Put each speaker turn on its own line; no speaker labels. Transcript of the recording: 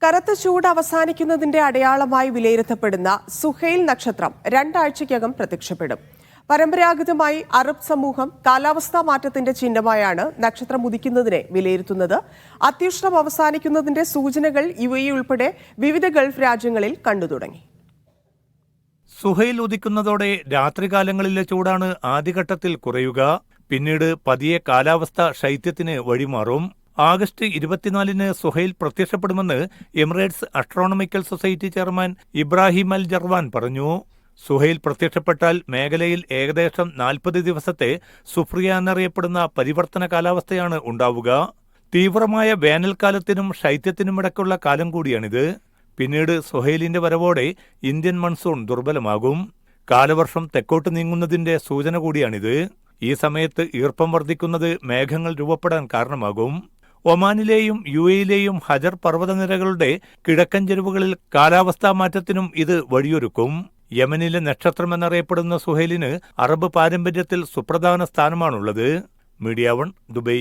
കറുത്ത ചൂട് അവസാനിക്കുന്നതിന്റെ അടയാളമായി വിലയിരുത്തപ്പെടുന്ന സുഹൈൽ നക്ഷത്രം 2 ആഴ്ചയ്ക്കകം പ്രത്യക്ഷപ്പെടും. പരമ്പരാഗതമായി അറബ് സമൂഹം കാലാവസ്ഥാ മാറ്റത്തിന്റെ ചിഹ്നമായാണ് നക്ഷത്രം ഉദിക്കുന്നതിനെ വിലയിരുത്തുന്നത്. അത്യുഷ്ണം അവസാനിക്കുന്നതിന്റെ സൂചനകൾ UAE ഉൾപ്പെടെ വിവിധ ഗൾഫ് രാജ്യങ്ങളിൽ കണ്ടുതുടങ്ങി.
സുഹൈൽ ഉദിക്കുന്നതോടെ രാത്രികാലങ്ങളിലെ ചൂടാണ് ആദ്യഘട്ടത്തിൽ കുറയുക. പിന്നീട് പതിയെ കാലാവസ്ഥ ശൈത്യത്തിന് വഴിമാറും. ആഗസ്റ്റ് 24-ന് സുഹൈൽ പ്രത്യക്ഷപ്പെടുമെന്ന് Emirates astronomical society chairman Ibrahim Al Jarwan പറഞ്ഞു. സുഹൈൽ പ്രത്യക്ഷപ്പെട്ടാൽ മേഖലയിൽ ഏകദേശം 40 ദിവസത്തെ സുഫ്രിയ എന്നറിയപ്പെടുന്ന പരിവർത്തന കാലാവസ്ഥയാണ് ഉണ്ടാവുക. തീവ്രമായ വേനൽക്കാലത്തിനും ശൈത്യത്തിനുമിടയ്ക്കുള്ള കാലം കൂടിയാണിത്. പിന്നീട് സുഹൈലിന്റെ വരവോടെ ഇന്ത്യൻ മൺസൂൺ ദുർബലമാകും. കാലവർഷം തെക്കോട്ട് നീങ്ങുന്നതിന്റെ സൂചന കൂടിയാണിത്. ഈ സമയത്ത് ഈർപ്പം വർദ്ധിക്കുന്നത് മേഘങ്ങൾ രൂപപ്പെടാൻ കാരണമാകും. ഒമാനിലെയും UAEയിലെയും ഹജർ പർവ്വതനിരകളുടെ കിഴക്കൻ ചെരുവുകളിൽ കാലാവസ്ഥാ മാറ്റത്തിനും ഇത് വഴിയൊരുക്കും. യമനിലെ നക്ഷത്രം എന്നറിയപ്പെടുന്ന സുഹൈലിന് അറബ് പാരമ്പര്യത്തിൽ സുപ്രധാന സ്ഥാനമാണുള്ളത്. Media 1 Dubai.